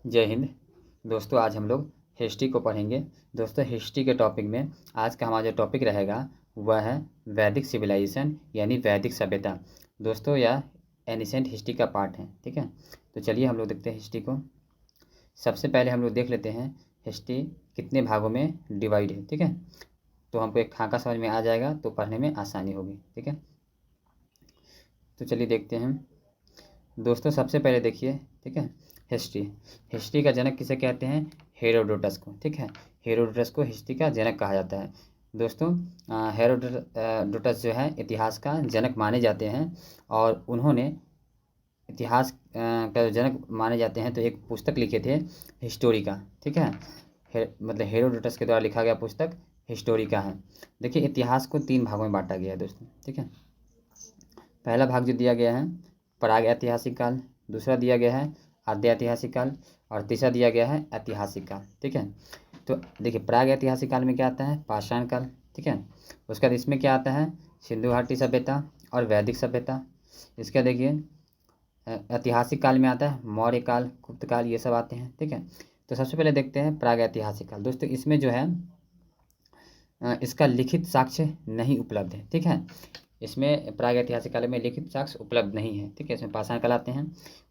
जय हिंद। दोस्तों आज हम लोग हिस्ट्री को पढ़ेंगे। दोस्तों हिस्ट्री के टॉपिक में आज का हमारा जो टॉपिक रहेगा वह है वैदिक सिविलाइजेशन यानी वैदिक सभ्यता। दोस्तों यह एनिसेंट हिस्ट्री का पार्ट है, ठीक है। तो चलिए हम लोग देखते हैं हिस्ट्री को। सबसे पहले हम लोग देख लेते हैं हिस्ट्री कितने भागों में डिवाइड है, ठीक है। तो हमको एक खाका समझ में आ जाएगा तो पढ़ने में आसानी होगी, ठीक है। तो चलिए देखते हैं दोस्तों। सबसे पहले देखिए, ठीक है, हिस्ट्री का जनक किसे कहते हैं? हेरोडोटस को, ठीक है। हेरोडोटस को हिस्ट्री का जनक कहा जाता है। दोस्तों हेरोडोटस जो है इतिहास का जनक माने जाते हैं और उन्होंने इतिहास का जो जनक माने जाते हैं तो एक पुस्तक लिखे थे हिस्टोरिका, ठीक है। मतलब हेरोडोटस के द्वारा लिखा गया पुस्तक हिस्टोरिका है। देखिए इतिहास को 3 भागों में बांटा गया है दोस्तों, ठीक है। पहला भाग जो दिया गया है प्राग ऐतिहासिक काल, दूसरा दिया गया है आद्य ऐतिहासिक काल और तीसरा दिया गया है ऐतिहासिक काल, ठीक है। तो देखिए प्राग ऐतिहासिक काल में क्या आता है? पाषाण काल, ठीक है। उसके बाद इसमें क्या आता है? सिंधु घाटी सभ्यता और वैदिक सभ्यता। इसका देखिए ऐतिहासिक काल में आता है मौर्य काल, गुप्त काल, ये सब आते हैं, ठीक है। तो सबसे पहले देखते हैं प्राग ऐतिहासिक काल। दोस्तों इसमें जो है इसका लिखित साक्ष्य नहीं उपलब्ध है, ठीक है। इसमें प्राग ऐतिहासिक काल में लिखित साक्ष्य उपलब्ध नहीं है, ठीक है। इसमें पाषाण काल आते हैं।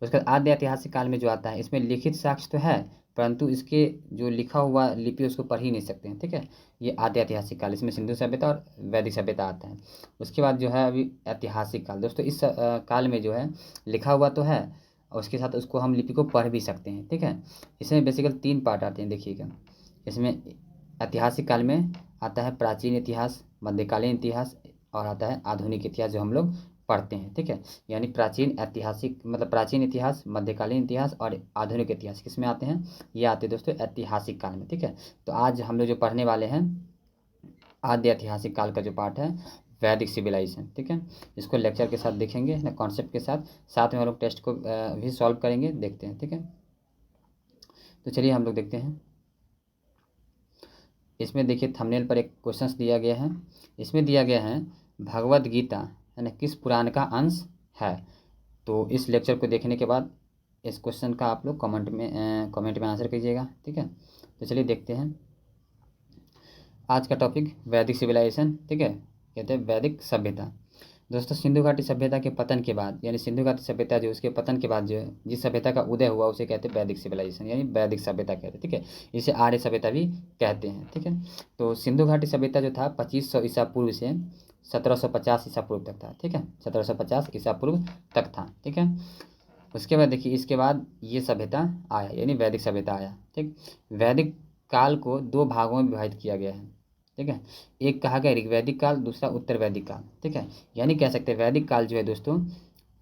उसके बाद आद्य ऐतिहासिक काल में जो आता है इसमें लिखित साक्ष्य तो है परंतु इसके जो लिखा हुआ लिपि उसको पढ़ ही नहीं सकते हैं, ठीक है। ये आद्य ऐतिहासिक काल, इसमें सिंधु सभ्यता और वैदिक सभ्यता आता है। उसके बाद जो है अभी ऐतिहासिक काल। दोस्तों इस काल में जो है लिखा हुआ तो है और उसके साथ उसको हम लिपि को पढ़ भी सकते हैं, ठीक है। इसमें बेसिकल 3 पार्ट आते हैं, देखिएगा। इसमें ऐतिहासिक काल में आता है प्राचीन इतिहास, मध्यकालीन इतिहास और आता है आधुनिक इतिहास जो हम लोग पढ़ते हैं, ठीक है। यानी प्राचीन ऐतिहासिक मतलब प्राचीन इतिहास, मध्यकालीन इतिहास और आधुनिक इतिहास किसमें आते हैं? ये आते हैं दोस्तों ऐतिहासिक काल में, ठीक है। तो आज हम लोग जो पढ़ने वाले हैं आद्य ऐतिहासिक काल का जो पार्ट है वैदिक सिविलाइजेशन, ठीक है। इसको लेक्चर के साथ देखेंगे ना, कॉन्सेप्ट के साथ साथ में हम लोग टेस्ट को भी सॉल्व करेंगे, देखते हैं, ठीक है। तो चलिए हम लोग देखते हैं। इसमें देखिए थंबनेल पर एक क्वेश्चंस दिया गया है। इसमें दिया गया है भगवद गीता यानी किस पुराण का अंश है? तो इस लेक्चर को देखने के बाद इस क्वेश्चन का आप लोग कमेंट में आंसर कीजिएगा, ठीक है। तो चलिए देखते हैं आज का टॉपिक वैदिक सिविलाइजेशन, ठीक है। कहते हैं वैदिक सभ्यता। दोस्तों सिंधु घाटी सभ्यता के पतन के बाद यानी सिंधु घाटी सभ्यता जो उसके पतन के बाद जो है जिस सभ्यता का उदय हुआ उसे कहते हैं वैदिक सिविलाइजेशन यानी वैदिक सभ्यता कहते हैं, ठीक है। इसे आर्य सभ्यता भी कहते हैं, ठीक है। तो सिंधु घाटी सभ्यता जो था 2500 ईसा पूर्व से 1750 ईसा पूर्व तक था, ठीक है। 1750 ईसा पूर्व तक था, ठीक है। उसके बाद देखिए इसके बाद ये सभ्यता आया यानी वैदिक सभ्यता आया, ठीक। वैदिक काल को 2 भागों में विभाजित किया गया है, ठीक है। एक कहा गया ऋग्वैदिक काल, दूसरा उत्तर वैदिक काल, ठीक है। यानी कह सकते हैं वैदिक काल जो है दोस्तों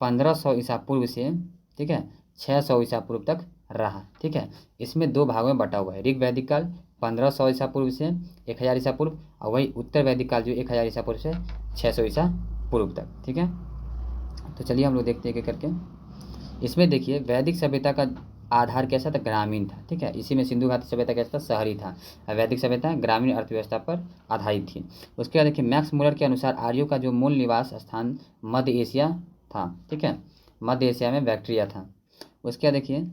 1500 ईसा पूर्व से, ठीक है, 600 ईसा पूर्व तक रहा, ठीक है। इसमें 2 भागों में बटा हुआ है। ऋग्वैदिक काल 1500 ईसा पूर्व से 1000 ईसा पूर्व और वही उत्तर वैदिक काल जो 1000 ईसा पूर्व से 600 ईसा पूर्व तक, ठीक है। तो चलिए हम लोग देखते हैं एक करके। इसमें देखिए वैदिक सभ्यता का आधार कैसा था? ग्रामीण था, ठीक है। इसी में सिंधु घाटी सभ्यता कैसा था? शहरी था। वैदिक सभ्यता ग्रामीण अर्थव्यवस्था पर आधारित थी। उसके बाद देखिए मैक्स मुलर के अनुसार आर्यों का जो मूल निवास स्थान मध्य एशिया था, ठीक है। मध्य एशिया में बैक्ट्रिया था। उसके बाद देखिए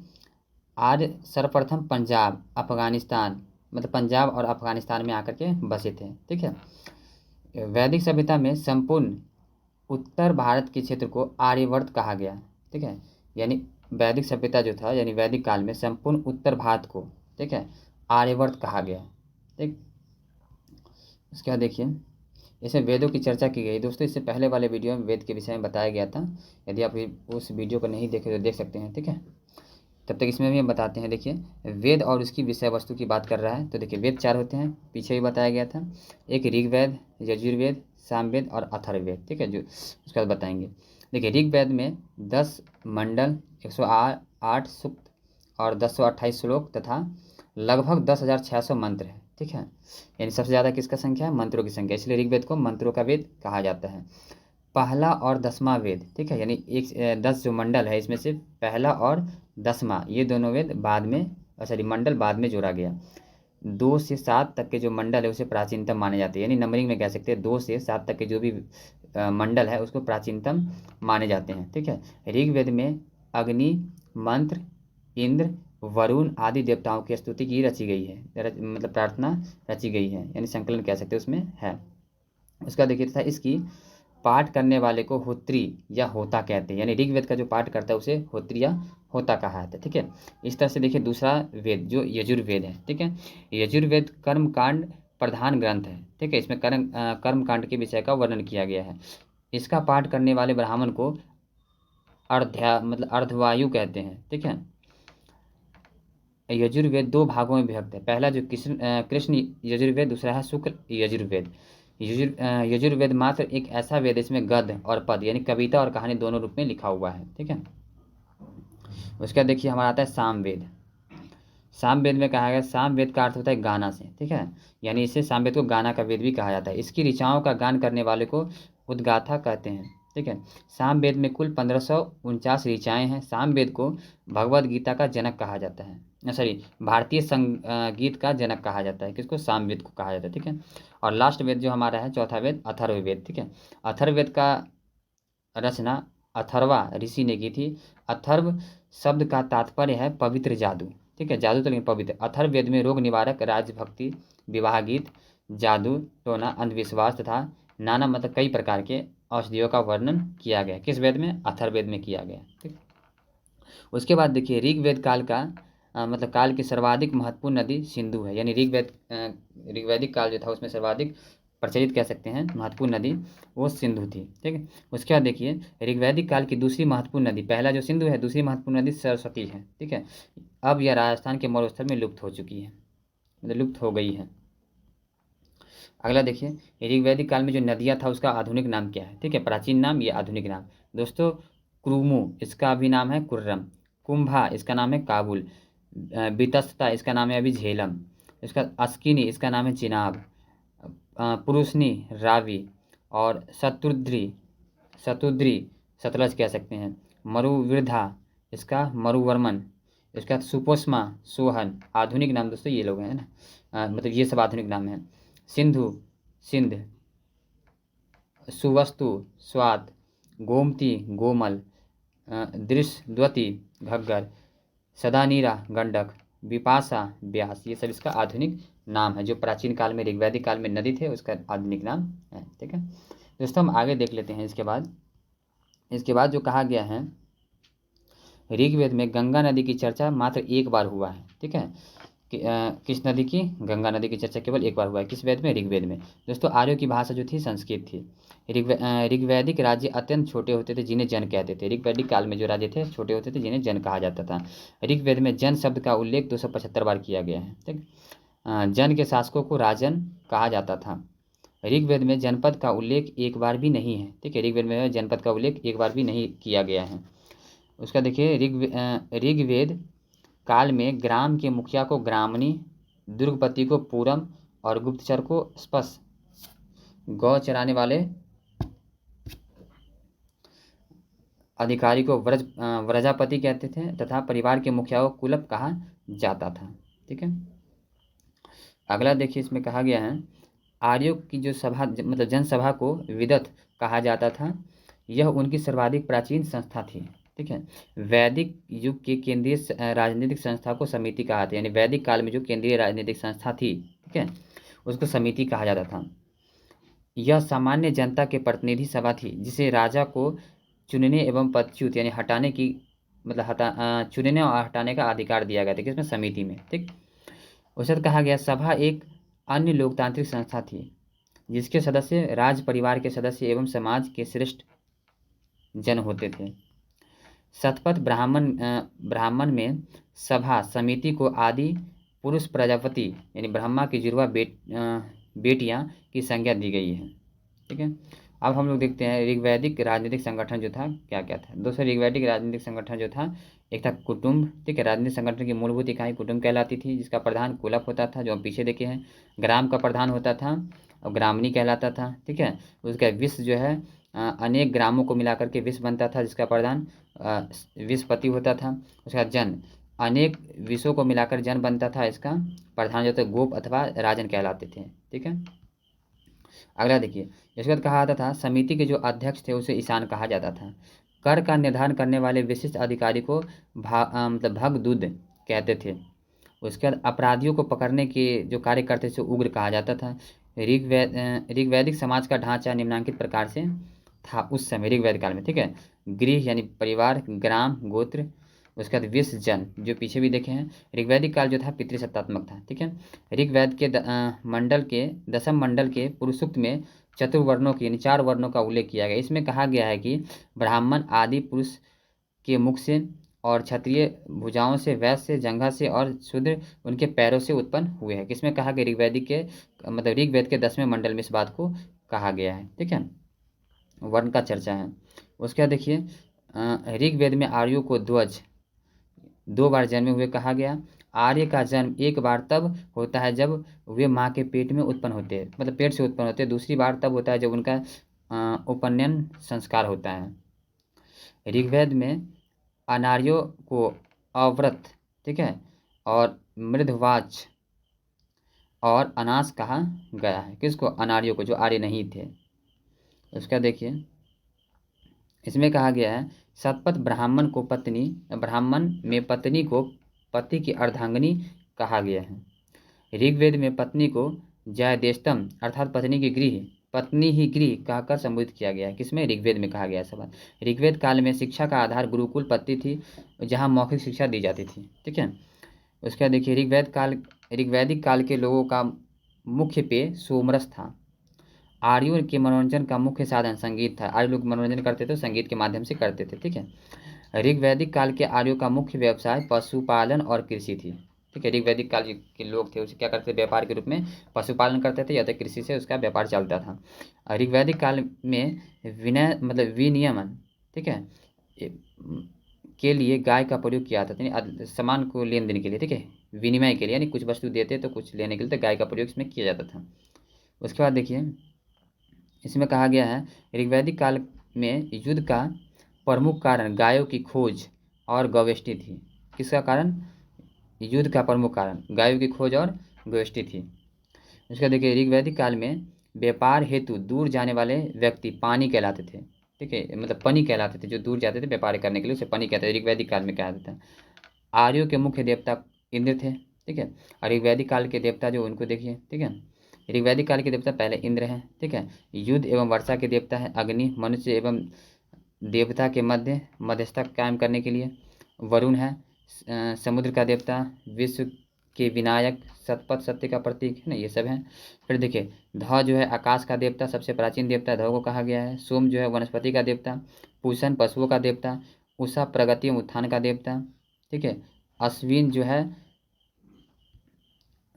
आर्य सर्वप्रथम पंजाब अफगानिस्तान मतलब पंजाब और अफगानिस्तान में आकर के बसे थे, ठीक है। वैदिक सभ्यता में संपूर्ण उत्तर भारत के क्षेत्र को आर्यवर्त कहा गया, ठीक है। यानी वैदिक सभ्यता जो था यानी वैदिक काल में संपूर्ण उत्तर भारत को, ठीक है, आर्यवर्त कहा गया, ठीक। उसके बाद देखिए इसमें वेदों की चर्चा की गई। दोस्तों इससे पहले वाले वीडियो में वेद के विषय में बताया गया था, यदि आप उस वीडियो को नहीं देखे तो देख सकते हैं, ठीक है। तब तक इसमें भी हम बताते हैं। देखिए वेद और उसकी विषय वस्तु की बात कर रहा है तो देखिए वेद 4 होते हैं, पीछे भी बताया गया था। एक ऋग्वेद, यजुर्वेद, सामवेद और अथर्ववेद, ठीक है, जो उसके बाद बताएंगे। देखिए ऋग्वेद में 10 मंडल, 108 सूक्त और 1028 श्लोक तथा लगभग 10,600 मंत्र है, ठीक है। यानी सबसे ज़्यादा किसका संख्या है? मंत्रों की संख्या, इसलिए ऋग्वेद को मंत्रों का वेद कहा जाता है। पहला और 10वां वेद, ठीक है, यानी 10 जो मंडल है इसमें से पहला और 10वां ये दोनों वेद बाद में सॉरी मंडल बाद में जोड़ा गया। 2 से 7 तक के जो मंडल है उसे प्राचीनतम माने जाते हैं। यानी नंबरिंग में कह सकते हैं 2 से 7 तक के जो भी मंडल है उसको प्राचीनतम माने जाते हैं, ठीक है। ऋग्वेद में अग्नि, मंत्र, इंद्र, वरुण आदि देवताओं की स्तुति की रची गई है, मतलब प्रार्थना रची गई है, यानी संकलन कह सकते हैं उसमें है। उसका देखिए था इसकी पाठ करने वाले को होत्री या होता कहते हैं, यानी ऋग्वेद का जो पाठ करता है उसे होत्री या होता कहा जाता है। ठीक है, इस तरह से देखिए दूसरा वेद जो यजुर्वेद है। ठीक है, यजुर्वेद कर्मकांड प्रधान ग्रंथ है। ठीक है, इसमें कर्मकांड के विषय का वर्णन किया गया है। इसका पाठ करने वाले ब्राह्मण को मतलब अर्धवायु कहते हैं। ठीक है, यजुर्वेद दो भागों में विभक्त है। पहला जो कृष्ण यजुर्वेद, दूसरा है शुक्ल यजुर्वेद। यजुर्वेद मात्र एक ऐसा वेद इसमें गद्य और पद यानी कविता और कहानी दोनों रूप में लिखा हुआ है। ठीक है, उसका देखिए हमारा आता है सामवेद। सामवेद में कहा गया, सामवेद का अर्थ होता है गाना से। ठीक है, यानी इसे सामवेद को गाना का वेद भी कहा जाता है। इसकी ऋचाओं का गान करने वाले को उद्गाथा कहते हैं। ठीक है, सामवेद में कुल 1549 ऋचाएँ हैं। सामवेद को भगवद गीता का जनक कहा जाता है, सॉरी भारतीय संगीत का जनक कहा जाता है। किसको? सामवेद को कहा जाता है। ठीक है, और लास्ट वेद जो हमारा है चौथा वेद अथर्ववेद। ठीक है, अथर्ववेद का रचना अथर्वा ऋषि ने की थी। अथर्व शब्द का तात्पर्य है पवित्र जादू। ठीक है, जादू तो नहीं, पवित्र। अथर्ववेद में रोग निवारक, राजभक्ति, विवाह गीत, जादू टोना, अंधविश्वास तथा नाना मतलब कई प्रकार के औषधियों का वर्णन किया गया। किस वेद में? अथर्ववेद में किया गया। ठीक, उसके बाद देखिए ऋग्वेद काल का मतलब काल की सर्वाधिक महत्वपूर्ण नदी सिंधु है, यानी ऋग्वैदिक काल जो था उसमें सर्वाधिक प्रचलित कह सकते हैं महत्वपूर्ण नदी वो सिंधु थी। ठीक है, उसके बाद देखिए ऋग्वैदिक काल की दूसरी महत्वपूर्ण नदी, पहला जो सिंधु है, दूसरी महत्वपूर्ण नदी सरस्वती है। ठीक है, अब यह राजस्थान के मरुस्थल में लुप्त हो चुकी है, मतलब लुप्त हो गई है। अगला देखिए ऋग्वैदिक काल में जो नदियाँ था उसका आधुनिक नाम क्या है? ठीक है, प्राचीन नाम, ये आधुनिक नाम दोस्तों। क्रूमु इसका अभी नाम है कुर्रम, कुंभा इसका नाम है काबुल, बितस्ता इसका नाम है अभी झेलम, इसका अस्किनी इसका नाम है चिनाब, पुरुषनी रावी, और शतुद्री सतलज कह सकते हैं, मरुवृद्धा इसका मरुवर्मन, इसका सुपोष्मा सोहन। आधुनिक नाम दोस्तों ये लोग हैं ना, मतलब ये सब आधुनिक नाम हैं। सिंधु सिंध, सुवस्तु स्वात, गोमती गोमल, दृश्यद्वती घग्गर, सदानीरा गंडक, विपाशा ब्यास, ये सब इसका आधुनिक नाम है। जो प्राचीन काल में ऋग्वैदिक काल में नदी थे उसका आधुनिक नाम है। ठीक है दोस्तों, हम आगे देख लेते हैं। इसके बाद जो कहा गया है, ऋग्वेद में गंगा नदी की चर्चा मात्र एक बार हुआ है। ठीक है, किस नदी की? गंगा नदी की चर्चा केवल एक बार हुआ है। किस वेद में? ऋग्वेद में। दोस्तों आर्यों की भाषा जो थी संस्कृत थी। ऋग्वैदिक राज्य अत्यंत छोटे होते थे जिन्हें जन कहते थे। ऋग्वैदिक काल में जो राज्य थे छोटे होते थे जिन्हें जन कहा जाता था। ऋग्वेद में जन शब्द का उल्लेख 275 बार किया गया है। ठीक, जन के शासकों को राजन कहा जाता था। ऋग्वेद में जनपद का उल्लेख एक बार भी नहीं है। ठीक है, ऋग्वेद में जनपद का उल्लेख एक बार भी नहीं किया गया है। उसका देखिए ऋग्वेद काल में ग्राम के मुखिया को ग्रामणी, दुर्गपति को पूरम और गुप्तचर को स्पश, गौ चराने वाले अधिकारी को व्रजापति कहते थे तथा परिवार के मुखिया को कुलप कहा जाता था। ठीक है, अगला देखिए इसमें कहा गया है आर्यों की जो सभा मतलब जनसभा को विदथ कहा जाता था। यह उनकी सर्वाधिक प्राचीन संस्था थी। ठीक है, वैदिक युग के केंद्रीय राजनीतिक संस्था को समिति कहा था, यानी वैदिक काल में जो केंद्रीय राजनीतिक संस्था थी, ठीक है, उसको समिति कहा जाता था। यह सामान्य जनता के प्रतिनिधि सभा थी जिसे राजा को चुनने एवं पदच्युत यानी हटाने की मतलब चुनने और हटाने का अधिकार दिया गया था, किसमें? समिति में। ठीक, उसके बाद कहा गया सभा एक अन्य लोकतांत्रिक संस्था थी जिसके सदस्य राज परिवार के सदस्य एवं समाज के श्रेष्ठ जन होते थे। शतपथ ब्राह्मण में सभा समिति को आदि पुरुष प्रजापति यानी ब्रह्मा की जुड़वा बेटियां की संज्ञा दी गई है। ठीक है, अब हम लोग देखते हैं ऋग्वैदिक राजनीतिक संगठन जो था क्या क्या था। दोस्तों ऋग्वैदिक राजनीतिक संगठन जो था एक था कुटुंब। ठीक है, राजनीतिक संगठन की मूलभूत इकाई कुटुंब कहलाती थी जिसका प्रधान कुलप होता था, जो हम पीछे देखे हैं। ग्राम का प्रधान होता था और ग्रामणी कहलाता था। ठीक है, उसका विश्व जो है अनेक ग्रामों को मिलाकर के विश्व बनता था जिसका प्रधान विश्वपति होता था। उसका जन अनेक विषयों को मिलाकर जन बनता था, इसका प्रधान जो थे गोप अथवा राजन कहलाते थे। ठीक है, अगला देखिए इसके बाद कहा जाता था समिति के जो अध्यक्ष थे उसे ईशान कहा जाता था। कर का निर्धारण करने वाले विशिष्ट अधिकारी को मतलब भगदूद कहते थे। उसके बाद अपराधियों को पकड़ने के जो कार्य करते थे उग्र कहा जाता था। ऋग्वैदिक समाज का ढांचा निम्नलिखित प्रकार से था उस समय ऋग्वेद काल में, ठीक है। गृह यानी परिवार, ग्राम, गोत्र, उसके बाद विश्व, जन, जो पीछे भी देखे हैं। ऋग्वैदिक काल जो था पितृसत्तात्मक था, ठीक है। ऋग्वेद के मंडल के 10वें मंडल के पुरुषोक्त में चतुर्वर्णों के यानी 4 वर्णों का उल्लेख किया गया। इसमें कहा गया है कि ब्राह्मण आदि पुरुष के मुख से और क्षत्रिय भुजाओं से, वैश्य से, जंघा से और शूद्र उनके पैरों से उत्पन्न हुए हैं। किसमें कहा गया? ऋग्वैदिक के मतलब ऋग्वेद के 10वें मंडल में इस बात को कहा गया है, ठीक है। वर्ण का चर्चा है। उसके बाद देखिए ऋग्वेद में आर्यों को ध्वज 2 बार जन्मे हुए कहा गया। आर्य का जन्म एक बार तब होता है जब वे माँ के पेट में उत्पन्न होते हैं, मतलब पेट से उत्पन्न होते हैं। दूसरी बार तब होता है जब उनका उपनयन संस्कार होता है। ऋग्वेद में अनार्यों को अव्रत, ठीक है, और मृदवाच और अनास कहा गया है। किसको? अनार्यों को, जो आर्य नहीं थे। उसका देखिए इसमें कहा गया है शतपथ ब्राह्मण में पत्नी को पति की अर्धांगिनी कहा गया है। ऋग्वेद में पत्नी को जयदेष्टम अर्थात पत्नी ही गृह कहकर संबोधित किया गया है। किसमें? ऋग्वेद में कहा गया है सब। ऋग्वेद काल में शिक्षा का आधार गुरुकुल पद्धति थी, जहाँ मौखिक शिक्षा दी जाती थी, ठीक है। उसके बाद देखिए ऋग्वैदिक काल के लोगों का मुख्य पेय सोमरस था। आर्यों के मनोरंजन का मुख्य साधन संगीत था। आर्य लोग मनोरंजन करते थे, संगीत के माध्यम से करते थे, ठीक है। ऋग्वैदिक काल के आर्यों का मुख्य व्यवसाय पशुपालन और कृषि थी, ठीक है। ऋग्वैदिक काल के लोग थे उसे क्या करते थे? व्यापार के रूप में पशुपालन करते थे या तो कृषि से उसका व्यापार चलता था। ऋग्वैदिक काल में विनियमन, ठीक है, के लिए गाय का प्रयोग किया जाता था, यानी सामान को लेन देन के लिए, ठीक है, विनिमय के लिए, यानी कुछ वस्तु देते तो कुछ लेने के लिए, तो गाय का प्रयोग इसमें किया जाता था। उसके बाद देखिए इसमें कहा गया है ऋग्वैदिक काल में युद्ध का प्रमुख कारण गायों की खोज और गवेष्टि थी। किसका कारण? युद्ध का प्रमुख कारण गायों की खोज और गवेष्टि थी। उसका देखिए ऋग्वैदिक काल में व्यापार हेतु दूर जाने वाले व्यक्ति पानी कहलाते थे, ठीक है, मतलब पनी कहलाते थे। जो दूर जाते थे व्यापार करने के लिए उसे पनी कहते थे, ऋग्वैदिक काल में कहते थे। आर्यों के मुख्य देवता इंद्र थे, ठीक है। और ऋग्वैदिक काल के देवता जो उनको देखिए, ठीक है। ऋग्वैदिक काल के देवता पहले इंद्र हैं, ठीक है। युद्ध एवं वर्षा के देवता है अग्नि। मनुष्य एवं देवता के मध्यस्थता कायम करने के लिए वरुण है। समुद्र का देवता, विश्व के विनायक, सतपथ सत्य का प्रतीक है ना, ये सब हैं। फिर देखिए ध जो है आकाश का देवता, सबसे प्राचीन देवता ध को कहा गया है। सोम जो है वनस्पति का देवता। पूषण पशुओं का देवता। उषा प्रगति एवं उत्थान का देवता, ठीक है। अश्विन जो है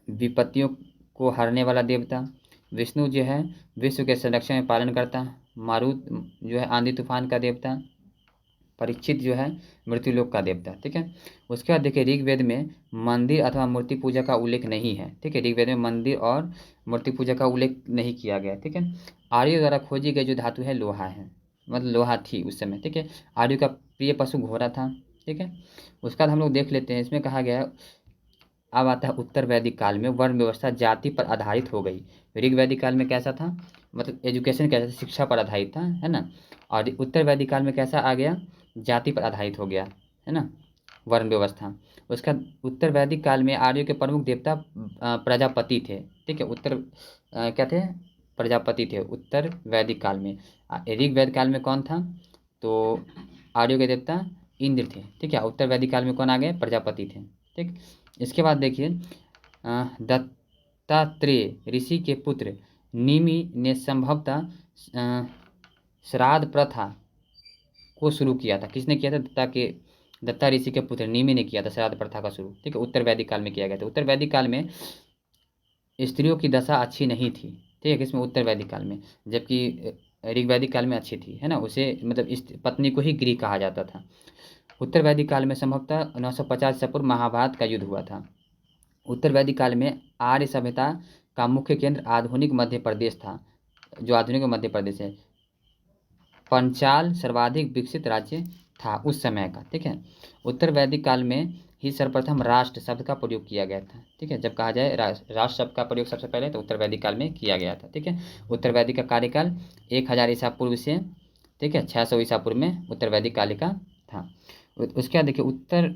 विपत्तियों को हरने वाला देवता। विष्णु जो है विश्व के संरक्षण में पालन करता। मारुत जो है आंधी तूफान का देवता। परीक्षित जो है मृत्युलोक का देवता, ठीक है। उसके बाद देखिए ऋग्वेद में मंदिर अथवा मूर्ति पूजा का उल्लेख नहीं है, ठीक है। ऋग्वेद में मंदिर और मूर्ति पूजा का उल्लेख नहीं किया गया, ठीक है। आर्यों द्वारा खोजी गई जो धातु है लोहा है, मतलब लोहा थी उस समय, ठीक है। आर्यों का प्रिय पशु घोड़ा था, ठीक है। उसके बाद हम लोग देख लेते हैं इसमें कहा गया है अब आता है उत्तर वैदिक काल में वर्ण व्यवस्था जाति पर आधारित हो गई। ऋग्वैदिक काल में कैसा था? मतलब एजुकेशन कैसा था? शिक्षा पर आधारित था, है ना। और उत्तर वैदिक काल में कैसा आ गया? जाति पर आधारित हो गया, है ना, वर्ण व्यवस्था। उसका उत्तर वैदिक काल में आर्यों के प्रमुख देवता प्रजापति थे, ठीक है। क्या थे? प्रजापति थे उत्तर वैदिक काल में। ऋग्वैदिक काल में कौन था? तो आर्यों के देवता इंद्र थे, ठीक है। उत्तर वैदिक काल में कौन आ गए? प्रजापति थे, ठीक। इसके बाद देखिए दत्तात्रेय ऋषि के पुत्र निमि ने संभवतः श्राद्ध प्रथा को शुरू किया था। किसने किया था? दत्ता ऋषि के पुत्र निमि ने किया था श्राद्ध प्रथा का शुरू, ठीक है। उत्तर वैदिक काल में किया गया था। उत्तर वैदिक काल में स्त्रियों की दशा अच्छी नहीं थी, ठीक है, किसमें? उत्तर वैदिक काल में। जबकि ऋग्वैदिक काल में अच्छी थी, है ना। उसे मतलब इस पत्नी को ही गृह कहा जाता था। उत्तर वैदिक काल में संभवतः 950 ईसा पूर्व महाभारत का युद्ध हुआ था। उत्तर वैदिक काल में आर्य सभ्यता का मुख्य केंद्र आधुनिक मध्य प्रदेश था, जो आधुनिक मध्य प्रदेश है। पंचाल सर्वाधिक विकसित राज्य था उस समय का, ठीक है। उत्तर वैदिक काल में ही सर्वप्रथम राष्ट्र शब्द का प्रयोग किया गया था, ठीक है। जब कहा जाए राष्ट्र शब्द का प्रयोग सबसे पहले तो उत्तर वैदिक काल में किया गया था, ठीक है। उत्तर वैदिक का कार्यकाल 1000 ईसा पूर्व से, ठीक है, 600 ईसा पूर्व में उत्तर वैदिक काल का था। उसके बाद देखिए उत्तर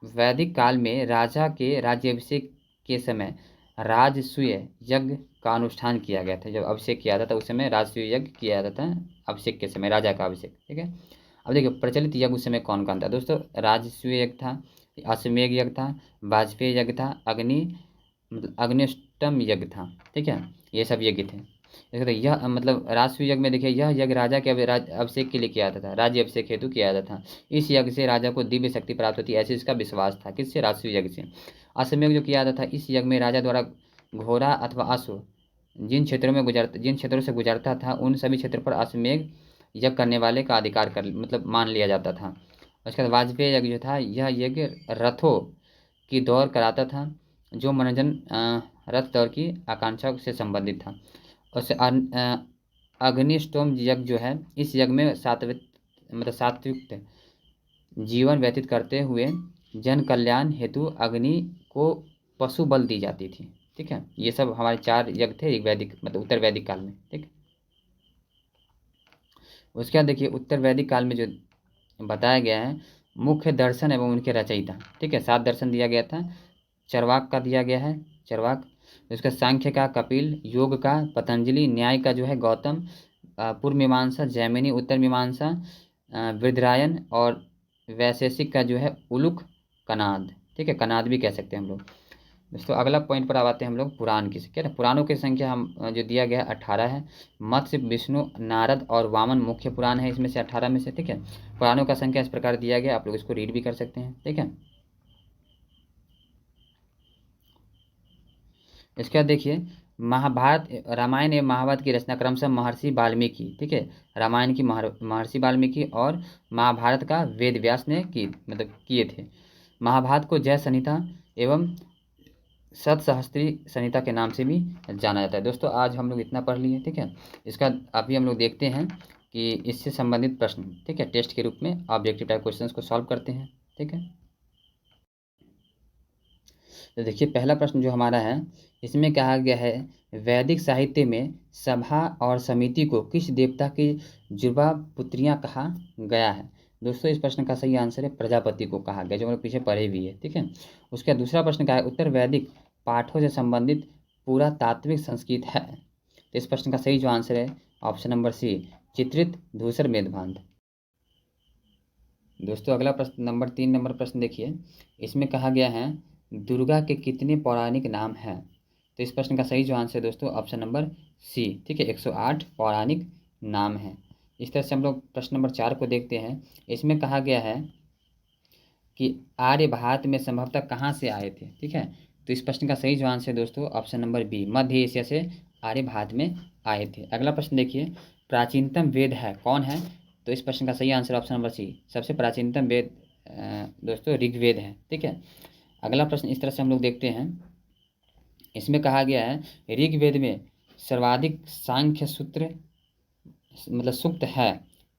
वैदिक काल में राजा के राज्याभिषेक के समय राजसूय यज्ञ का अनुष्ठान किया गया था। जब अभिषेक किया जाता था उस समय राजसूय यज्ञ किया जाता था, अभिषेक के समय राजा का अभिषेक। ठीक है, अब देखिए प्रचलित यज्ञ उस समय कौन कौन था दोस्तों। राजसूय यज्ञ था, अश्वमेध यज्ञ था, वाजपेयी यज्ञ था, अग्निष्टम यज्ञ था। ठीक है, ये सब यज्ञ थे। देखो यह मतलब राजसूय यज्ञ में देखिए यह यज्ञ राजा के अभिषेक के लिए किया जाता था, राज्य अभिषेक हेतु किया जाता था। इस यज्ञ से राजा को दिव्य शक्ति प्राप्त होती, ऐसे इसका विश्वास था। किससे? राजसूय यज्ञ से। अश्वमेध जो किया जाता था, इस यज्ञ में राजा द्वारा घोड़ा अथवा अश्व जिन क्षेत्रों से गुजरता था उन सभी क्षेत्रों पर अश्वमेध यज्ञ करने वाले का अधिकार कर मतलब मान लिया जाता था। उसके बाद वाजपेयी यज्ञ जो था, यह यज्ञ रथों की दौड़ कराता था, जो मनोरंजन रथ दौड़ की आकांक्षा से संबंधित था। उससे अग्निष्टोम यज्ञ जो है, इस यज्ञ में सात्विक जीवन व्यतीत करते हुए जन कल्याण हेतु अग्नि को पशु बल दी जाती थी। ठीक है, ये सब हमारे 4 यज्ञ थे एक वैदिक मतलब उत्तर वैदिक काल में। ठीक, उसके बाद देखिए उत्तर वैदिक काल में जो बताया गया है मुख्य दर्शन एवं उनके रचयिता। ठीक है, 7 दर्शन दिया गया था। चरवाक का दिया गया है, चरवाक। उसका सांख्य का कपिल, योग का पतंजलि, न्याय का जो है गौतम, पूर्व मीमांसा जैमिनी, उत्तर मीमांसा वृद्धरायन, और वैशेषिक का जो है उलुक कनाद। ठीक है, कनाद भी कह सकते हैं हम लोग। दोस्तों अगला पॉइंट पर आते हैं हम लोग पुराण की। क्या है, पुराणों की संख्या हम जो दिया गया है 18 है। मत्स्य, विष्णु, नारद और वामन मुख्य पुराण है इसमें से 18 में से। ठीक है, पुराणों का संख्या इस प्रकार दिया गया, आप लोग इसको रीड भी कर सकते हैं। ठीक है, इसके बाद देखिए महाभारत, रामायण एवं महाभारत की रचना क्रमशः महर्षि वाल्मीकि। ठीक है, रामायण की महर्षि वाल्मीकि और महाभारत का वेद व्यास ने मतलब किए थे। महाभारत को जय संहिता एवं सतसहस्त्री संहिता के नाम से भी जाना जाता है। दोस्तों आज हम लोग इतना पढ़ लिए। ठीक है, इसका अभी हम लोग देखते हैं कि इससे संबंधित प्रश्न, ठीक है, टेस्ट के रूप में ऑब्जेक्टिव टाइप क्वेश्चंस को सॉल्व करते हैं। ठीक है, तो देखिए पहला प्रश्न जो हमारा है इसमें कहा गया है वैदिक साहित्य में सभा और समिति को किस देवता की जुड़वा पुत्रियां कहा गया है। दोस्तों इस प्रश्न का सही आंसर है प्रजापति को कहा गया, जो हम लोग पीछे पढ़े भी है। ठीक है, उसका दूसरा प्रश्न क्या है उत्तर वैदिक पाठों से संबंधित पूरा तात्विक संस्कृत है। तो इस प्रश्न का सही जो आंसर है ऑप्शन नंबर सी, चित्रित धूसर मेधभांत। दोस्तों अगला प्रश्न नंबर 3 नंबर प्रश्न देखिए, इसमें कहा गया है दुर्गा के कितने पौराणिक नाम हैं। तो इस प्रश्न का सही जो आंसर है दोस्तों ऑप्शन नंबर सी। ठीक है, 108 पौराणिक नाम हैं। इस तरह से हम लोग प्रश्न नंबर 4 को देखते हैं। इसमें कहा गया है कि आर्य भारत में संभवतः कहाँ से आए थे। ठीक है, तो इस प्रश्न का सही जो आंसर है दोस्तों ऑप्शन नंबर बी, मध्य एशिया से आर्य भारत में आए थे। अगला प्रश्न देखिए प्राचीनतम वेद है कौन है। तो इस प्रश्न का सही आंसर ऑप्शन नंबर सी, सबसे प्राचीनतम वेद दोस्तों ऋग्वेद है। ठीक है, अगला प्रश्न इस तरह से हम लोग देखते हैं। इसमें कहा गया है ऋग्वेद में सर्वाधिक सांख्य सूत्र मतलब सूक्त है।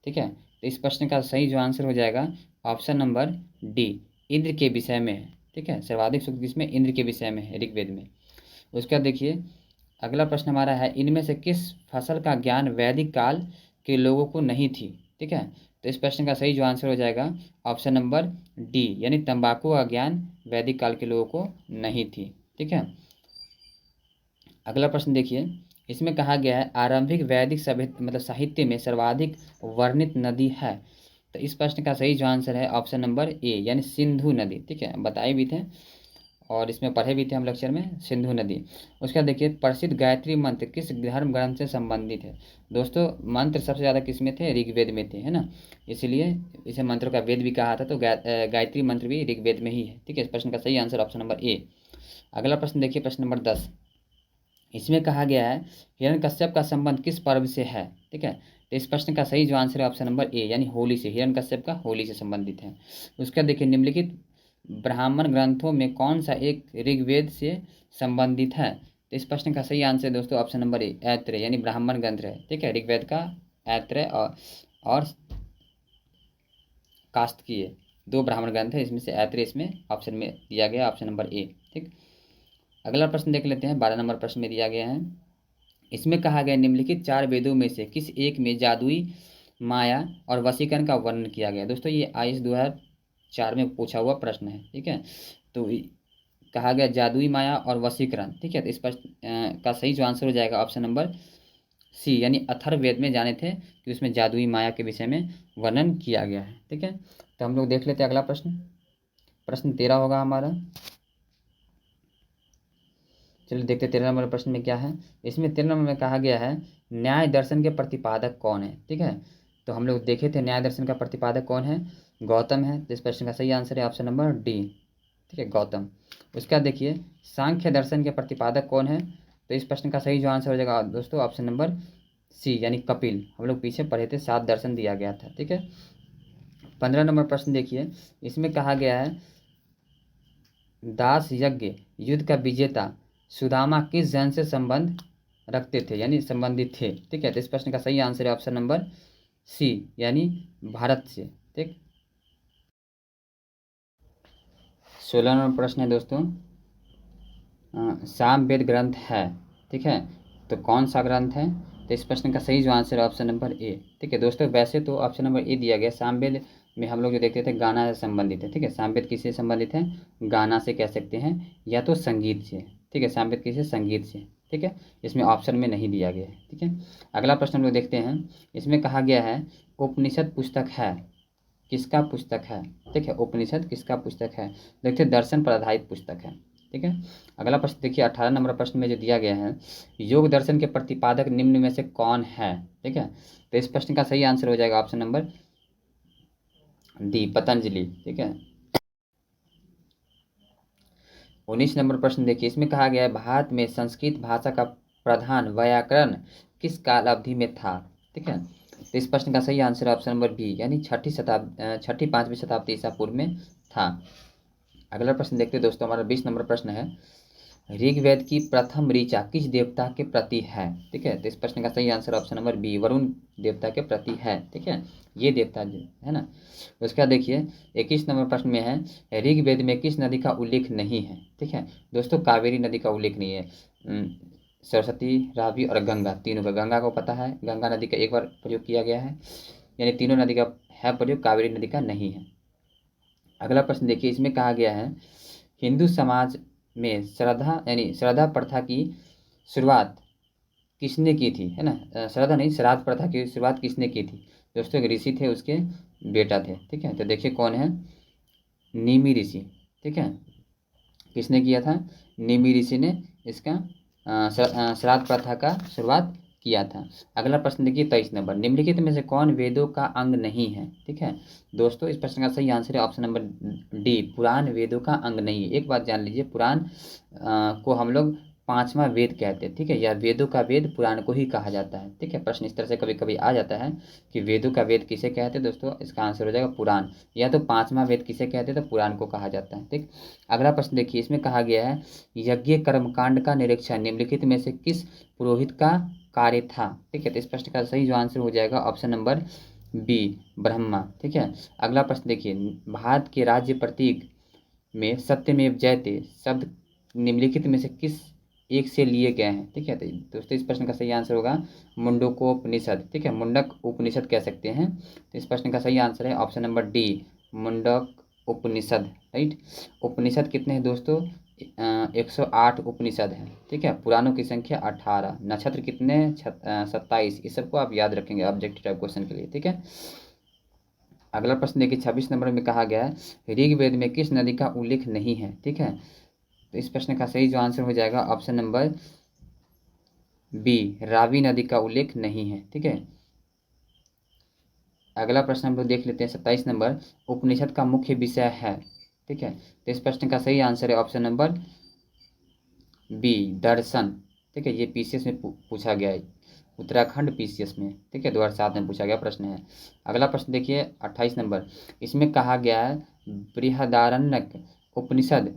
ठीक है, तो इस प्रश्न का सही जो आंसर हो जाएगा ऑप्शन नंबर डी, इंद्र के विषय में है। ठीक है, सर्वाधिक सूक्त किसमें, इंद्र के विषय में है ऋग्वेद में। उसके बाद देखिए अगला प्रश्न हमारा है इनमें से किस फसल का ज्ञान वैदिक काल के लोगों को नहीं थी। ठीक है, तो इस प्रश्न का सही जो आंसर हो जाएगा ऑप्शन नंबर डी, यानी तंबाकू का ज्ञान वैदिक काल के लोगों को नहीं थी। ठीक है, अगला प्रश्न देखिए इसमें कहा गया है आरंभिक वैदिक सभ्यता मतलब साहित्य में सर्वाधिक वर्णित नदी है। तो इस प्रश्न का सही जो आंसर है ऑप्शन नंबर ए, यानी सिंधु नदी। ठीक है, बताए भी थे और इसमें पढ़े भी थे हम लेक्चर में, सिंधु नदी। उसके बाद देखिए प्रसिद्ध गायत्री मंत्र किस धर्म ग्रंथ से संबंधित है। दोस्तों मंत्र सबसे ज़्यादा किस में थे, ऋग्वेद में थे, है ना, इसलिए इसे मंत्रों का वेद भी कहा था। तो गायत्री मंत्र भी ऋग्वेद में ही है। ठीक है, इस प्रश्न का सही आंसर ऑप्शन नंबर ए। अगला प्रश्न देखिए प्रश्न नंबर 10, इसमें कहा गया है हिरण्यकश्यप का संबंध किस पर्व से है। ठीक है, तो इस प्रश्न का सही जो आंसर है ऑप्शन नंबर ए, यानी होली से, हिरण्यकश्यप का होली से संबंधित है। उसका देखिए निम्नलिखित ब्राह्मण ग्रंथों में कौन सा एक ऋग्वेद से संबंधित है। तो इस प्रश्न का सही आंसर दोस्तों ऑप्शन नंबर ए, ऐत्रेय, यानी ब्राह्मण ग्रंथ है। ठीक है, ऋग्वेद का ऐत्रेय और कास्त्कीय 2 ब्राह्मण ग्रंथ है, इसमें से ऐत्रेय इसमें ऑप्शन में दिया गया ऑप्शन नंबर ए। ठीक, अगला प्रश्न देख लेते हैं 12 नंबर प्रश्न में दिया गया है। इसमें कहा गया निम्नलिखित 4 वेदों में से किस एक में जादुई माया और वशीकरण का वर्णन किया गया। दोस्तों ये IAS 2004 में पूछा हुआ प्रश्न है। ठीक है, तो कहा गया जादुई माया और वशीकरण। ठीक है, तो इस प्रश्न का सही जो आंसर हो जाएगा ऑप्शन नंबर सी, यानी अथर्ववेद में जाने थे कि उसमें जादुई माया के विषय में वर्णन किया गया है। ठीक है, तो हम लोग देख लेते हैं अगला प्रश्न। प्रश्न 13 होगा हमारा। चलिए देखते 13 नंबर प्रश्न में क्या है। इसमें 13 नंबर में कहा गया है न्याय दर्शन के प्रतिपादक कौन है। ठीक है, तो हम लोग देखे थे न्याय दर्शन का प्रतिपादक कौन है, गौतम है। तो इस प्रश्न का सही आंसर है ऑप्शन नंबर डी। ठीक है, गौतम। उसका देखिए सांख्य दर्शन के प्रतिपादक कौन है, तो इस प्रश्न का सही जो आंसर हो जाएगा दोस्तों ऑप्शन नंबर सी, यानी कपिल। हम लोग पीछे पढ़े थे 7 दर्शन दिया गया था। ठीक है, 15 नंबर प्रश्न देखिए। इसमें कहा गया है दास यज्ञ युद्ध का विजेता सुदामा किस जन से संबंध रखते थे, यानी संबंधित थे। ठीक है, तो इस प्रश्न का सही आंसर है ऑप्शन नंबर सी, यानी भारत से। ठीक, 16 नंबर प्रश्न है दोस्तों, सामवेद ग्रंथ है। ठीक है, तो कौन सा ग्रंथ है, तो इस प्रश्न का सही जो आंसर है ऑप्शन नंबर ए। ठीक है दोस्तों, वैसे तो ऑप्शन नंबर ए दिया गया। सामवेद में हम लोग जो देखते थे गाना से संबंधित है। ठीक है, सामवेद किससे संबंधित है, गाना से कह सकते हैं या तो संगीत से। ठीक है, सामवेद किससे, संगीत से। ठीक है, इसमें ऑप्शन में नहीं दिया गया है। ठीक है, अगला प्रश्न हम लोग देखते हैं। इसमें कहा गया है उपनिषद पुस्तक है, किसका पुस्तक है। ठीक है, उपनिषद किसका पुस्तक है, देखिए दर्शन पर आधारित पुस्तक है। ठीक है, अगला प्रश्न देखिए 18 नंबर प्रश्न में जो दिया गया है योग दर्शन के प्रतिपादक निम्न में से कौन है। ठीक है, तो इस प्रश्न का सही आंसर हो जाएगा ऑप्शन नंबर डी, पतंजलि। ठीक है, 19 नंबर प्रश्न देखिए। इसमें कहा गया है भारत में संस्कृत भाषा का प्रधान व्याकरण किस काल अवधि में था। ठीक है, तो इस प्रश्न का सही आंसर ऑप्शन नंबर बी, यानी छठी 5वीं शताब्दी ईसा पूर्व में था। अगला प्रश्न देखते हैं दोस्तों, हमारा 20 नंबर प्रश्न है ऋग्वेद की प्रथम ऋचा किस देवता के प्रति है। ठीक है, तो इस प्रश्न का सही answer option number B, Varun देवता के प्रति है। ठीक है, ये देवता जो है ना। उसका देखिए 21 नंबर प्रश्न में है ऋग्वेद में किस नदी का उल्लेख नहीं है। ठीक है दोस्तों, कावेरी नदी का उल्लेख नहीं है। सरस्वती, रावी और गंगा, तीनों का। गंगा को पता है, गंगा नदी का एक बार प्रयोग किया गया है, यानी तीनों नदी का है प्रयोग, कावेरी नदी का नहीं है। अगला प्रश्न देखिए। इसमें कहा गया है हिंदू समाज में श्रद्धा यानी श्रद्धा प्रथा की शुरुआत किसने की थी, है ना। श्रद्धा नहीं, श्राद्ध प्रथा की शुरुआत किसने की थी दोस्तों, एक ऋषि थे, उसके बेटा थे। ठीक है, तो देखिए कौन है, निमि ऋषि। ठीक है, किसने किया था, निमि ऋषि ने इसका श्राद्ध प्रथा का शुरुआत किया था। अगला प्रश्न देखिए 23 नंबर, निम्नलिखित में से कौन वेदों का अंग नहीं है। ठीक है दोस्तों, इस प्रश्न का सही आंसर है ऑप्शन नंबर डी, पुराण वेदों का अंग नहीं है। एक बात जान लीजिए, पुराण को हम लोग 5वां वेद कहते हैं। ठीक है, या वेदों का वेद पुराण को ही कहा जाता है। ठीक है, प्रश्न इस तरह से कभी कभी आ जाता है कि वेदों का वेद किसे कहते हैं दोस्तों, इसका आंसर हो जाएगा पुराण, या तो 5वां वेद किसे कहते हैं, तो पुराण को कहा जाता है। ठीक, अगला प्रश्न देखिए। इसमें कहा गया है यज्ञ कर्मकांड का निरीक्षण निम्नलिखित में से किस पुरोहित का कार्य था। ठीक है, तो इस प्रश्न का सही जो आंसर हो जाएगा ऑप्शन नंबर बी, ब्रह्मा। ठीक है, अगला प्रश्न देखिए। भारत के राज्य प्रतीक में सत्यमेव जयते शब्द निम्नलिखित में से किस एक से लिए गए हैं। ठीक है, तो दोस्तों इस प्रश्न का सही आंसर होगा मुंडकोपनिषद। ठीक है, मुंडक उपनिषद कह सकते हैं। तो इस प्रश्न का सही आंसर है ऑप्शन नंबर डी, मुंडक उपनिषद। राइट, उपनिषद कितने हैं दोस्तों, 108 उपनिषद हैं। ठीक है, पुराणों की संख्या 18, नक्षत्र कितने 27। इस सबको आप याद रखेंगे ऑब्जेक्टिव टाइप क्वेश्चन के लिए। ठीक है, अगला प्रश्न देखिए 26 नंबर में कहा गया है ऋग्वेद में किस नदी का उल्लेख नहीं है। ठीक है, तो इस प्रश्न का सही जो आंसर हो जाएगा ऑप्शन नंबर बी, रावी नदी का उल्लेख नहीं है। ठीक है, अगला प्रश्न हम लोग देख लेते हैं 27 नंबर, उपनिषद का मुख्य विषय है। ठीक है, तो इस प्रश्न का सही आंसर है ऑप्शन नंबर बी, दर्शन। ठीक है, ये पीसीएस में पूछा गया है, उत्तराखंड पीसीएस में। ठीक है, 2007 में पूछा गया प्रश्न है। अगला प्रश्न देखिए 28 नंबर, इसमें कहा गया है बृहदारण्यक उपनिषद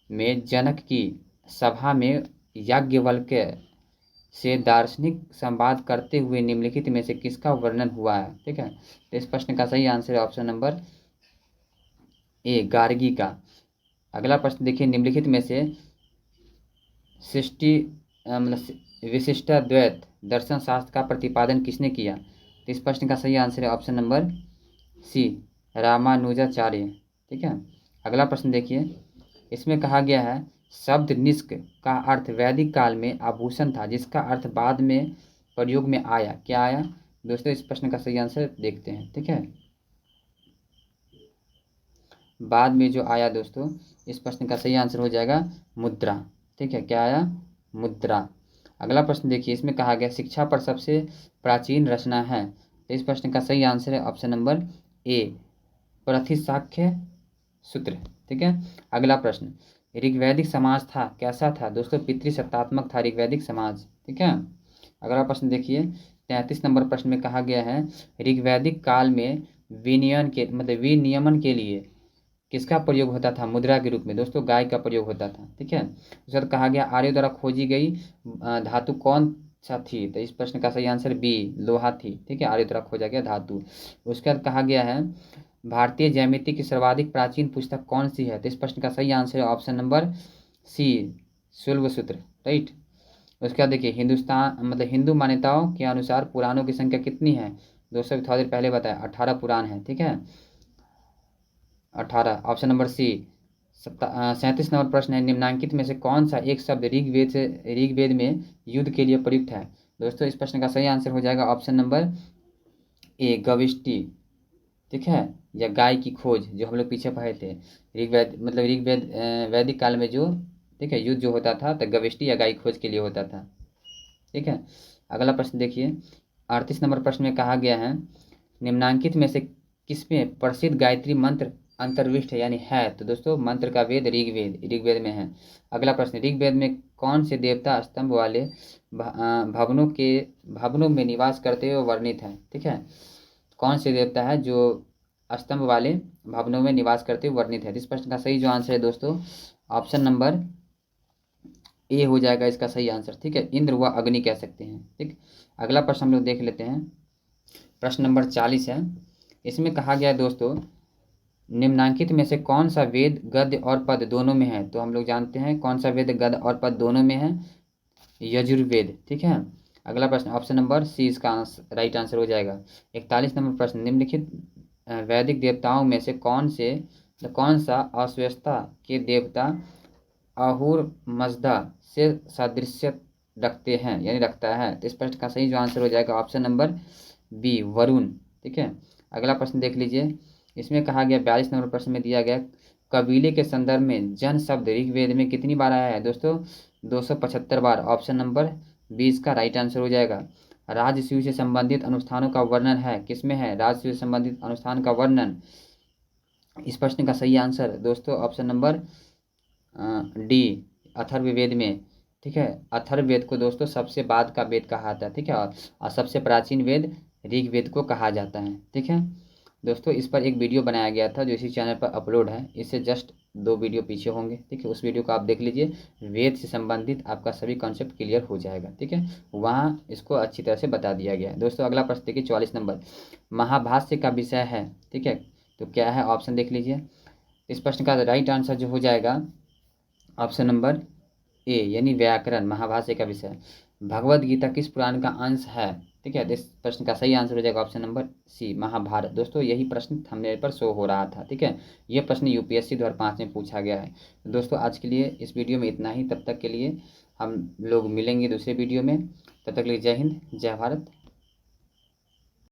में जनक की सभा में याज्ञवल्क्य से दार्शनिक संवाद करते हुए निम्नलिखित में से किसका वर्णन हुआ है। ठीक है, तो इस प्रश्न का सही आंसर है ऑप्शन नंबर ए, गार्गी का। अगला प्रश्न देखिए, निम्नलिखित में से सृष्टि मतलब विशिष्टाद्वैत दर्शन शास्त्र का प्रतिपादन किसने किया। तो इस प्रश्न का सही आंसर है ऑप्शन नंबर सी, रामानुजाचार्य। ठीक है। अगला प्रश्न देखिए, इसमें कहा गया है शब्द निष्क का अर्थ वैदिक काल में आभूषण था जिसका अर्थ बाद में प्रयोग में आया, क्या आया दोस्तों? इस प्रश्न का सही आंसर देखते हैं। ठीक है, बाद में जो आया दोस्तों, इस प्रश्न का सही आंसर हो जाएगा मुद्रा। ठीक है, क्या आया? मुद्रा। अगला प्रश्न देखिए, इसमें कहा गया शिक्षा पर सबसे प्राचीन रचना है, तो इस प्रश्न का सही आंसर है ऑप्शन नंबर ए, प्रतिशाख्य सूत्र। ठीक है। अगला प्रश्न, ऋग्वैदिक समाज था, कैसा था दोस्तों? पितृसत्तात्मक था ऋग्वैदिक समाज। ठीक है। अगला प्रश्न देखिए, 33 नंबर प्रश्न में कहा गया है ऋग्वैदिक काल में विनियमन के लिए किसका प्रयोग होता था? मुद्रा के रूप में दोस्तों गाय का प्रयोग होता था। ठीक है। उसके बाद कहा गया आर्यों द्वारा खोजी गई धातु कौन सा थी? तो इस प्रश्न का सही आंसर बी, लोहा थी। ठीक है, आर्यों द्वारा खोजा गया धातु। उसके बाद कहा गया है भारतीय ज्यामिति की सर्वाधिक प्राचीन पुस्तक कौन सी है? तो इस प्रश्न का सही आंसर है ऑप्शन नंबर सी, शुल्ब सूत्र। राइट। उसके बाद देखिए, हिंदू मान्यताओं के अनुसार पुराणों की संख्या कितनी है? दोस्तों थोड़ा देर पहले बताया 18 पुराण है। ठीक है, 18, ऑप्शन नंबर सी। 37 नंबर प्रश्न है निम्नांकित में से कौन सा एक शब्द ऋग्वेद में युद्ध के लिए प्रयुक्त है? दोस्तों इस प्रश्न का सही आंसर हो जाएगा ऑप्शन नंबर ए, गविष्टि। ठीक है, या गाय की खोज, जो हम लोग पीछे पढ़े थे। ऋग्वेद वैदिक काल में जो, ठीक है, युद्ध जो होता था तो गविष्टि या गाय की खोज के लिए होता था। ठीक है। अगला प्रश्न देखिए, 38 नंबर प्रश्न में कहा गया है निम्नांकित में से किसमें प्रसिद्ध गायत्री मंत्र अंतर्विष्ट है, यानी है? तो दोस्तों मंत्र का वेद ऋग्वेद में है। अगला प्रश्न, ऋग्वेद में कौन से देवता स्तंभ वाले भवनों में निवास करते हुए वर्णित है? ठीक है, कौन से देवता है जो स्तंभ वाले भवनों में निवास करते हुए वर्णित है? इस प्रश्न का सही जो आंसर है दोस्तों, ऑप्शन नंबर ए हो जाएगा इसका सही आंसर। ठीक है, इंद्र व अग्नि कह सकते हैं। ठीक। अगला प्रश्न हम लोग देख लेते हैं, प्रश्न नंबर 40 है। इसमें कहा गया है दोस्तों निम्नांकित में से कौन सा वेद गद्य और पद दोनों में है? तो हम लोग जानते हैं कौन सा वेद गद्य और पद दोनों में है, यजुर्वेद। ठीक है। अगला प्रश्न, ऑप्शन नंबर सी इसका राइट आंसर हो जाएगा। 41 नंबर प्रश्न, निम्नलिखित वैदिक देवताओं में से कौन सा अस्वस्थता के देवता अहुर मजदा से सादृश्य रखते हैं, यानी रखता है? तो इस प्रश्न का सही जो आंसर हो जाएगा ऑप्शन नंबर बी, वरुण। ठीक है। अगला प्रश्न देख लीजिए, इसमें कहा गया 42 नंबर प्रश्न में दिया गया कबीले के संदर्भ में जन शब्द ऋग्वेद में कितनी बार आया है? दोस्तों 275 बार, ऑप्शन नंबर 20 का राइट आंसर हो जाएगा। राजसूय से संबंधित अनुष्ठानों का वर्णन है, किसमें है राजसूय से संबंधित अनुष्ठान का वर्णन? इस प्रश्न का सही आंसर दोस्तों ऑप्शन नंबर डी, अथर्ववेद में। ठीक है, अथर्ववेद को दोस्तों सबसे बाद का वेद कहा जाता है। ठीक है, और सबसे प्राचीन वेद ऋग्वेद को कहा जाता है। ठीक है दोस्तों, इस पर एक वीडियो बनाया गया था जो इसी चैनल पर अपलोड है, इससे जस्ट 2 वीडियो पीछे होंगे। ठीक है, उस वीडियो को आप देख लीजिए, वेद से संबंधित आपका सभी कॉन्सेप्ट क्लियर हो जाएगा। ठीक है, वहाँ इसको अच्छी तरह से बता दिया गया है। दोस्तों अगला प्रश्न देखिए, 44 नंबर, महाभाष्य का विषय है। ठीक है, तो क्या है ऑप्शन देख लीजिए। इस प्रश्न का राइट आंसर जो हो जाएगा ऑप्शन नंबर ए, यानी व्याकरण, महाभाष्य का विषय। भगवद गीता किस पुराण का अंश है? ठीक है, इस प्रश्न का सही आंसर हो जाएगा ऑप्शन नंबर सी, महाभारत। दोस्तों यही प्रश्न थंबनेल पर शो हो रहा था। ठीक है, यह प्रश्न यूपीएससी 2005 में पूछा गया है। तो दोस्तों आज के लिए इस वीडियो में इतना ही, तब तक के लिए हम लोग मिलेंगे दूसरे वीडियो में। तब तक के लिए जय हिंद, जय भारत।